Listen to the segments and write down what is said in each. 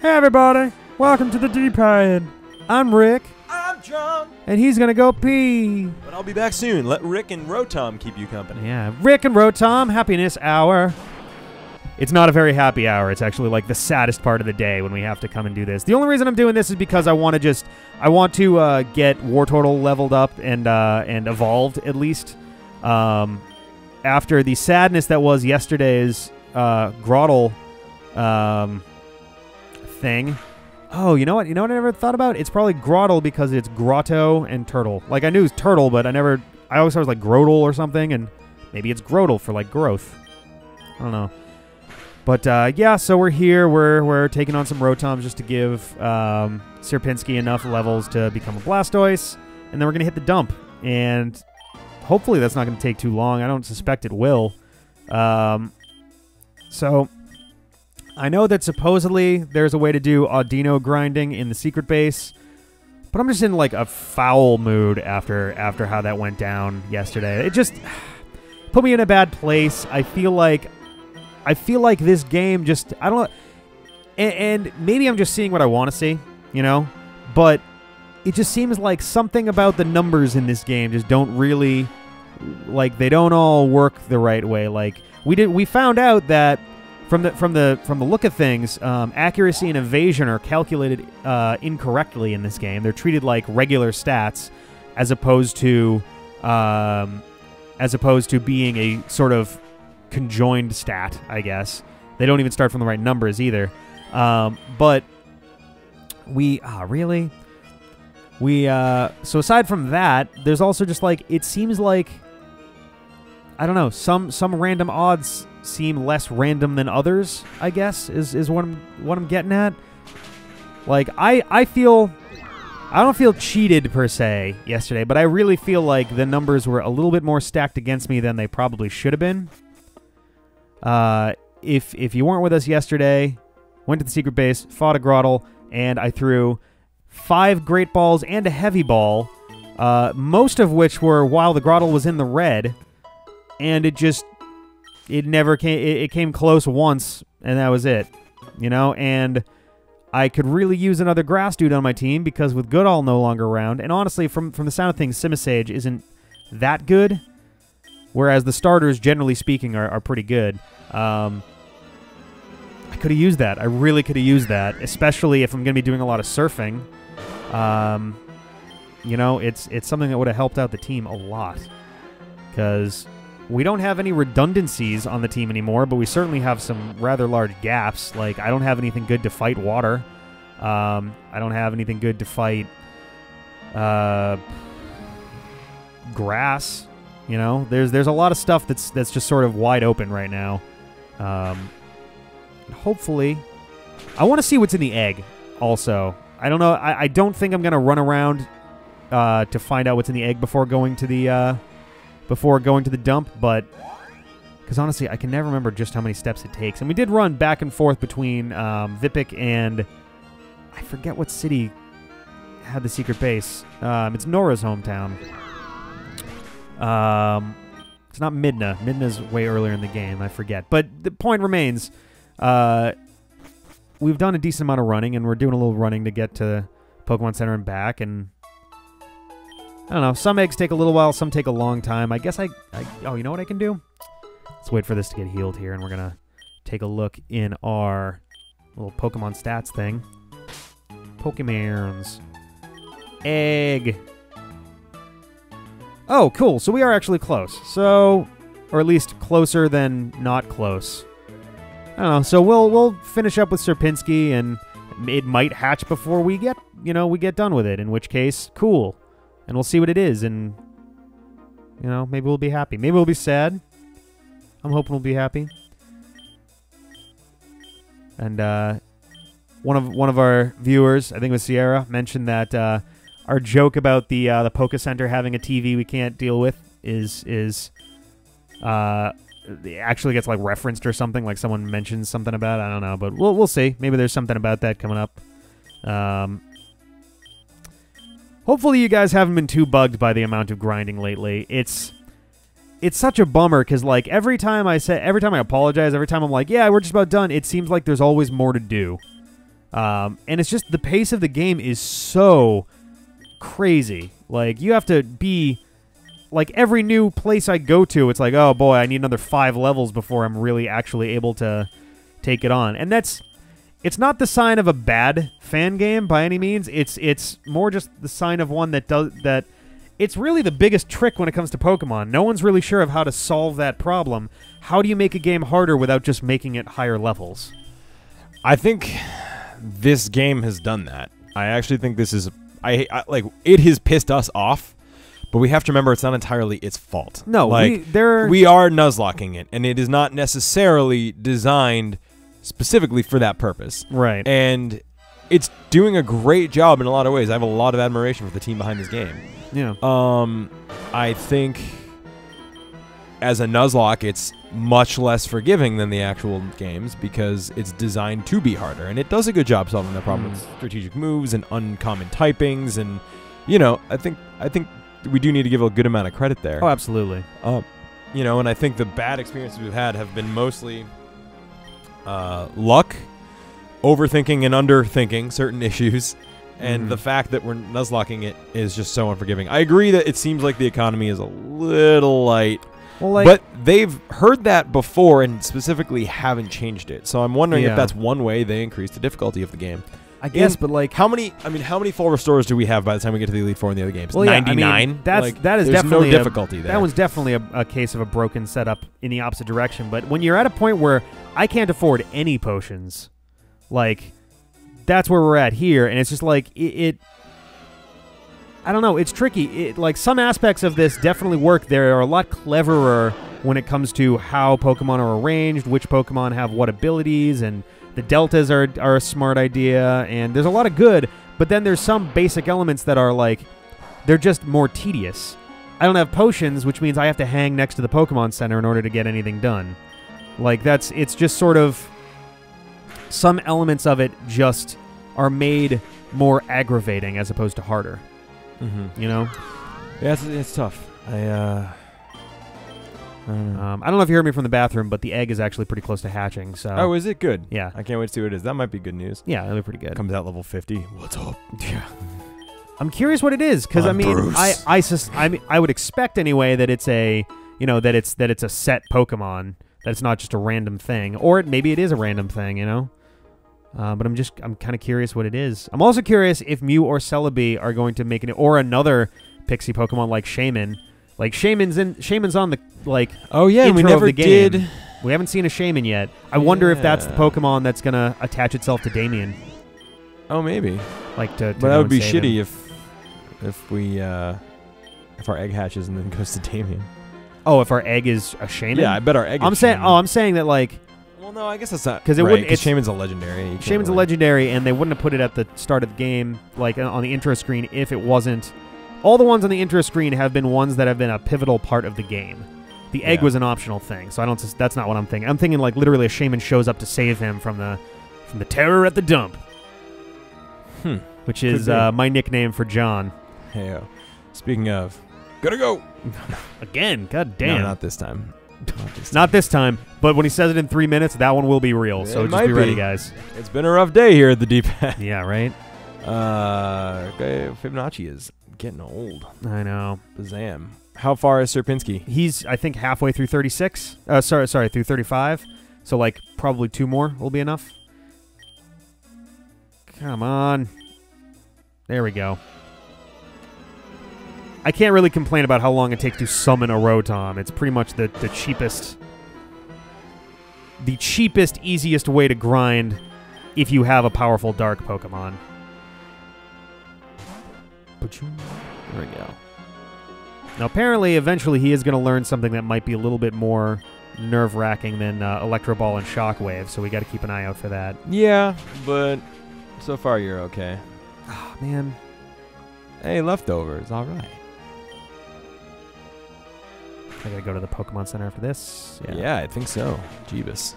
Hey everybody, welcome to the D-Pad. I'm Rick. I'm John. And he's gonna go pee. But I'll be back soon. Let Rick and Rotom keep you company. Yeah, Rick and Rotom, happiness hour. It's not a very happy hour. It's actually like the saddest part of the day when we have to come and do this. The only reason I'm doing this is because I want to get Wartortle leveled up and evolved at least. After the sadness that was yesterday's Grottle thing. Oh, you know what? You know what I never thought about? It's probably Grottle because it's Grotto and Turtle. Like, I knew it was Turtle, but I always thought it was like Grotle or something, and maybe it's Grotle for, like, growth. I don't know. But, yeah, so we're here. We're taking on some Rotoms just to give Serpinski enough levels to become a Blastoise, and then we're going to hit the dump. And hopefully that's not going to take too long. I don't suspect it will. So I know that supposedly there's a way to do Audino grinding in the secret base, but I'm just in like a foul mood after how that went down yesterday. It just put me in a bad place. I feel like this game just, I don't know, and maybe I'm just seeing what I want to see, you know, but it just seems like something about the numbers in this game just don't really, like, they don't all work the right way. Like, we found out that from the look of things, accuracy and evasion are calculated incorrectly in this game. They're treated like regular stats, as opposed to being a sort of conjoined stat, I guess. They don't even start from the right numbers either. But we really. So aside from that, there's also just like, it seems like, I don't know, some random odds seem less random than others, I guess, is what I'm getting at. Like, I don't feel cheated per se yesterday, but I really feel like the numbers were a little bit more stacked against me than they probably should have been. If you weren't with us yesterday, went to the secret base, fought a Grottle, and I threw 5 Great Balls and a Heavy Ball, most of which were while the Grottle was in the red, and it never came. It came close once, and that was it, you know. And I could really use another grass dude on my team because with Goodall no longer around, and honestly, from the sound of things, Simisage isn't that good, whereas the starters, generally speaking, are pretty good. I could have used that. I really could have used that, especially if I'm going to be doing a lot of surfing. You know, it's something that would have helped out the team a lot, because we don't have any redundancies on the team anymore, but we certainly have some rather large gaps. Like, I don't have anything good to fight water. I don't have anything good to fight grass. You know, there's a lot of stuff that's just sort of wide open right now. Hopefully, I want to see what's in the egg. Also, I don't know. I don't think I'm gonna run around to find out what's in the egg before going to the dump. But because honestly, I can never remember just how many steps it takes. And we did run back and forth between Vipik and I forget what city had the secret base. It's Nora's hometown. It's not Midna. Midna's way earlier in the game. I forget. But the point remains, we've done a decent amount of running, and we're doing a little running to get to Pokemon Center and back, and I don't know, some eggs take a little while, some take a long time. I guess oh, you know what I can do? Let's wait for this to get healed here, and we're going to take a look in our little Pokemon stats thing. Pokemons. Egg. Oh, cool. So we are actually close. So, or at least closer than not close. I don't know. So we'll finish up with Serpinski, and it might hatch before we get done with it, in which case, cool. And we'll see what it is, and, you know, maybe we'll be happy. Maybe we'll be sad. I'm hoping we'll be happy. And one of our viewers, I think it was Sierra, mentioned that our joke about the Poké Center having a TV we can't deal with is it actually gets like referenced or something, like someone mentions something about it. I don't know, but we'll see. Maybe there's something about that coming up. Hopefully you guys haven't been too bugged by the amount of grinding lately. It's such a bummer because like every time I apologize, every time I'm like, yeah, we're just about done, it seems like there's always more to do. And it's just the pace of the game is so crazy. Like, you have to be... Like, every new place I go to, it's like, oh, boy, I need another 5 levels before I'm really actually able to take it on. And it's not the sign of a bad fan game by any means. It's more just the sign of one that it's really the biggest trick when it comes to Pokemon. No one's really sure of how to solve that problem. How do you make a game harder without just making it higher levels? I think this game has done that. I actually think this is... I like, it has pissed us off. But we have to remember it's not entirely its fault. No, like, we are Nuzlocking it, and it is not necessarily designed specifically for that purpose. Right. And it's doing a great job in a lot of ways. I have a lot of admiration for the team behind this game. Yeah. I think as a Nuzlocke, it's much less forgiving than the actual games because it's designed to be harder, and it does a good job solving that problem with strategic moves and uncommon typings, and I think we do need to give a good amount of credit there. Oh, absolutely. And I think the bad experiences we've had have been mostly luck, overthinking and underthinking certain issues, and the fact that we're Nuzlocking it is just so unforgiving. I agree that it seems like the economy is a little light, but they've heard that before and specifically haven't changed it. So I'm wondering if that's one way they increase the difficulty of the game. I guess, but like how many full restores do we have by the time we get to the Elite Four in the other games? Well, 99. That is there's definitely no difficulty there. That one's definitely a case of a broken setup in the opposite direction. But when you're at a point where I can't afford any potions, like that's where we're at here, and it's just like it I don't know. It's tricky. Like some aspects of this definitely work. They are a lot cleverer when it comes to how Pokemon are arranged, which Pokemon have what abilities, and the deltas are a smart idea, and there's a lot of good, but then there's some basic elements that are like, they're just more tedious. I don't have potions, which means I have to hang next to the Pokemon Center in order to get anything done. Like, it's just sort of, some elements of it just are made more aggravating as opposed to harder. You know? Yeah, it's tough. I don't know if you heard me from the bathroom, but the egg is actually pretty close to hatching. So. Oh, is it good? Yeah. I can't wait to see what it is. That might be good news. Yeah, that'll be pretty good. Comes out level 50. What's up? Yeah. I'm curious what it is because I mean, I would expect anyway that it's a that it's a set Pokemon, that it's not just a random thing, or maybe it is a random thing, But I'm kind of curious what it is. I'm also curious if Mew or Celebi are going to make it, or another Pixie Pokemon like Shaman. Like Shaman's on the oh yeah, intro we never of the game. did. We haven't seen a Shaman yet. I wonder if that's the Pokemon that's gonna attach itself to Damien. Oh, maybe. But that would be shitty if our egg hatches and then goes to Damien. Oh, if our egg is a Shaman? Yeah, I bet our egg. I'm saying that like. Well, no, I guess that's not because it wouldn't. It's Shaman's a legendary. Shaman's a legendary, and they wouldn't have put it at the start of the game, like on the intro screen, if it wasn't. All the ones on the intro screen have been ones that have been a pivotal part of the game. The egg was an optional thing, so that's not what I'm thinking. I'm thinking like literally a Shaman shows up to save him from the terror at the dump. Which is my nickname for John. Hey, speaking of, gotta go again. God damn! No, not this time. Not this time. But when he says it in 3 minutes, that one will be real. So just be ready, guys. It's been a rough day here at the Deep End. Yeah, right. Fibonacci is getting old. I know. Bazam. How far is Serpinski? He's, I think, halfway through 36. Sorry, through 35. So, like, probably 2 more will be enough. Come on. There we go. I can't really complain about how long it takes to summon a Rotom. It's pretty much the cheapest... The cheapest, easiest way to grind if you have a powerful dark Pokemon. There we go. Now, apparently, eventually, he is going to learn something that might be a little bit more nerve-wracking than Electro Ball and Shockwave, so we got to keep an eye out for that. Yeah, but so far you're okay. Oh, man. Hey, leftovers, all right. I got to go to the Pokemon Center after this. Yeah, I think so. Jeebus.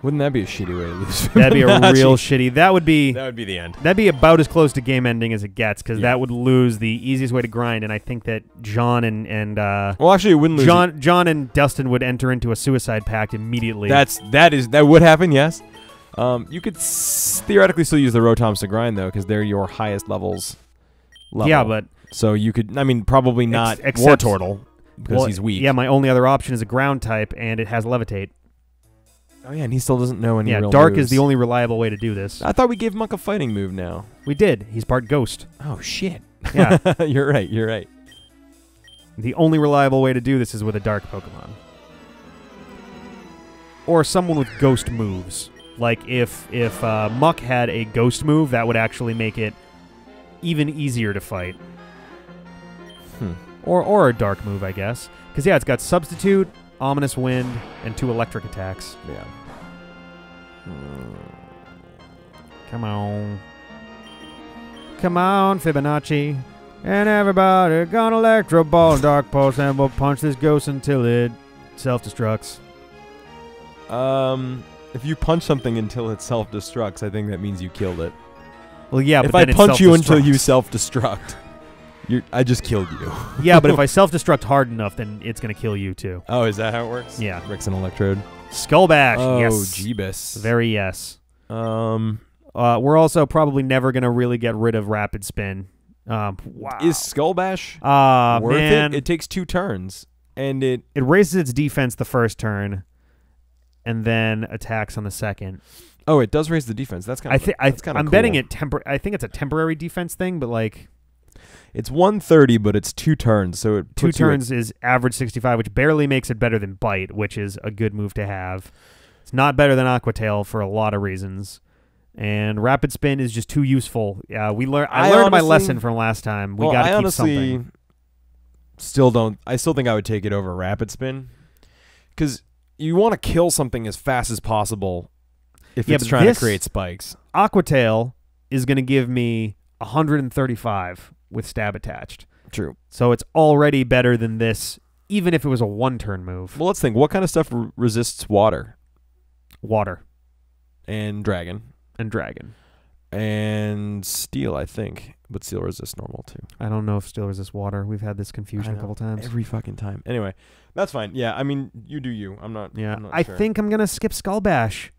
Wouldn't that be a shitty way to lose? That'd be a real shitty. That would be the end. That'd be about as close to game ending as it gets, because that would lose the easiest way to grind. And I think that John and well, actually, it wouldn't lose. John and Dustin would enter into a suicide pact immediately. That would happen. Yes. You could theoretically still use the Rotoms to grind, though, because they're your highest levels. Yeah, but... So you could... I mean, probably not Wartortle, because he's weak. Yeah, my only other option is a ground type, and it has Levitate. Oh, yeah, and he still doesn't know any real Dark moves. is the only reliable way to do this. I thought we gave Monk a fighting move now. We did. He's part Ghost. Oh, shit. Yeah. You're right. The only reliable way to do this is with a Dark Pokemon. Or someone with Ghost moves. Like, if Muck had a Ghost move, that would actually make it even easier to fight. Or a Dark move, I guess. Because, yeah, it's got Substitute, Ominous Wind, and 2 electric attacks. Yeah. Come on. Come on, Fibonacci. And everybody gonna Electro Ball Dark Pulse, and we'll punch this ghost until it self-destructs. If you punch something until it self-destructs, I think that means you killed it. Well, yeah, if but then I punch you until you self-destruct, I just killed you. Yeah, but if I self-destruct hard enough, then it's going to kill you, too. Oh, is that how it works? Yeah. Bricks and Electrode. Skull Bash, yes. Oh, Jeebus. Very yes. We're also probably never going to really get rid of Rapid Spin. Wow. Is Skull Bash worth it? It takes 2 turns, and it raises its defense the first turn, and then attacks on the second. Oh, it does raise the defense. That's kind of. I'm cool. betting it I think it's a temporary defense thing, but like. It's 130, but it's 2 turns, so it 2 turns is average 65, which barely makes it better than Bite, which is a good move to have. It's not better than Aqua Tail for a lot of reasons, and Rapid Spin is just too useful. Yeah, I learned my lesson from last time. We got to keep something. I still think I would take it over Rapid Spin, because you want to kill something as fast as possible if it's trying to create spikes. Aqua Tail is going to give me 135 with stab attached. True. So it's already better than this, even if it was a 1-turn move. Well, let's think. What kind of stuff resists water? Water. And dragon. And steel, I think. But steel resists normal, too. I don't know if steel resists water. We've had this confusion a couple times. Every fucking time. Anyway, that's fine. Yeah, I mean, you do you. I'm not sure. I think I'm going to skip Skull Bash.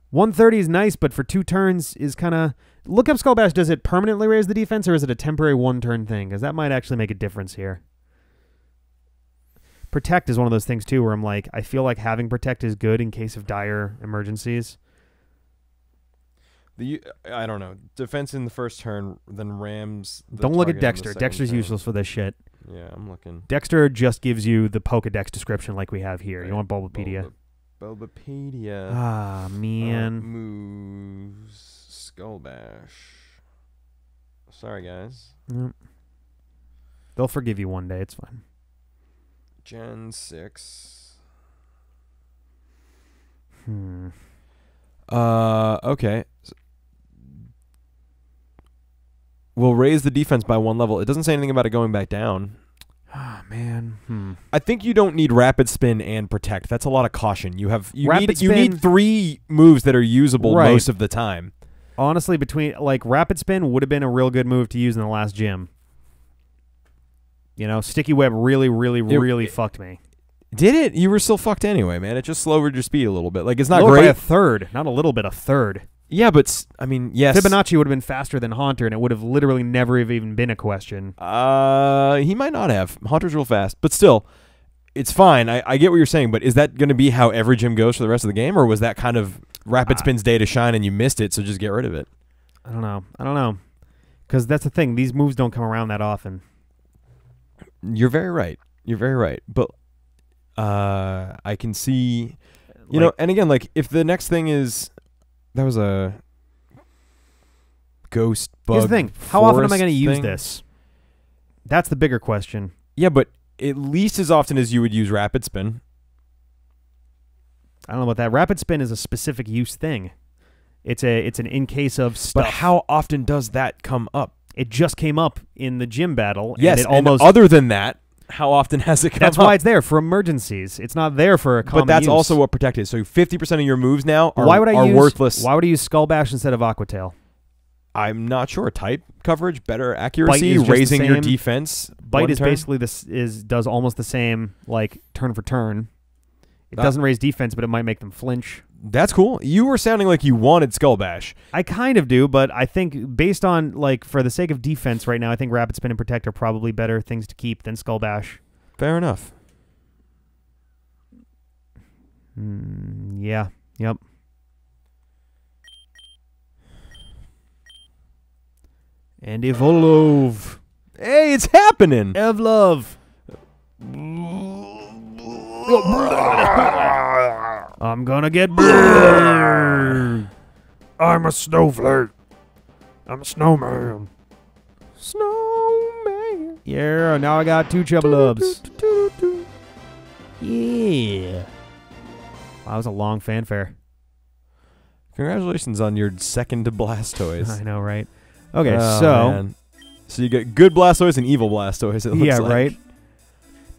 130 is nice, but for 2 turns is kind of... Look up Skull Bash. Does it permanently raise the defense, or is it a temporary 1-turn thing? Because that might actually make a difference here. Protect is one of those things, too, where I'm like, I feel like having Protect is good in case of dire emergencies. I don't know. Defense in the first turn, then rams... Don't look at Dexter. Dexter's useless for this shit. Yeah, I'm looking. Dexter just gives you the Pokedex description like we have here. Right. You want Bulbapedia? Bulbapedia. Ah, man. Moves... Skull Bash. Sorry, guys. Yep. They'll forgive you one day. It's fine. Gen 6. Okay. We'll raise the defense by 1 level. It doesn't say anything about it going back down. Ah, man. I think you don't need Rapid Spin and Protect. That's a lot of caution. You need 3 moves that are usable most of the time. Honestly, Rapid Spin would have been a real good move to use in the last gym. You know, Sticky Web really fucked me. Did it? You were still fucked anyway, man. It just lowered your speed a little bit. Like, it's not great. By a third. Not a little bit, a third. Yeah, but, I mean, yes. Fibonacci would have been faster than Haunter, and it would have literally never have even been a question. He might not have. Haunter's real fast. But still, it's fine. I get what you're saying, but is that going to be how every gym goes for the rest of the game, or was that kind of Rapid Spin's day to shine and you missed it, so just get rid of it? I don't know. Because that's the thing. These moves don't come around that often. You're very right. But I can see, you know, and again, like, if the next thing is, that was a ghost bug. Here's the thing. How often am I going to use this? That's the bigger question. Yeah, but at least as often as you would use Rapid Spin. I don't know about that. Rapid Spin is a specific use thing. It's an in case of stuff. But how often does that come up? It just came up in the gym battle. Yes, and other than that, how often has it come up? That's why it's there, for emergencies. It's not there for a common But that's use. also what Protect is. So 50% of your moves now are worthless. Why would I use Skull Bash instead of Aqua Tail? I'm not sure. Type coverage, better accuracy, raising your defense. Bite is basically does almost the same, like, turn for turn. It doesn't raise defense, but it might make them flinch. That's cool. You were sounding like you wanted Skull Bash. I kind of do, but I think based on, like, for the sake of defense right now, I think Rapid Spin and Protect are probably better things to keep than Skull Bash. Fair enough. Yeah. Yep. And Evolve. Hey, it's happening. Evlove. I'm gonna get burned. I'm a snowflake. I'm a snowman. Snowman. Yeah, now I got 2 Chubbulubs. Yeah. Wow, that was a long fanfare. Congratulations on your second Blastoise. I know, right? Okay, man. So you get good Blastoise and evil Blastoise, it looks like. Right?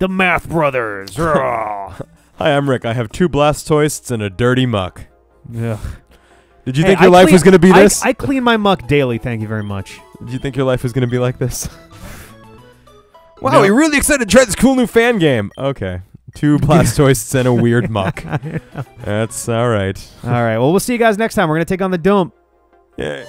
The Math Brothers. Hi, I'm Rick. I have 2 Blastoises and a dirty muck. Ugh. Did you think your life was going to be this? I clean my muck daily, thank you very much. Did you think your life was going to be like this? Wow, you're really excited to try this cool new fan game. Okay. 2 Blastoises and a weird muck. That's all right. All right, well, we'll see you guys next time. We're going to take on the Dump. Yeah.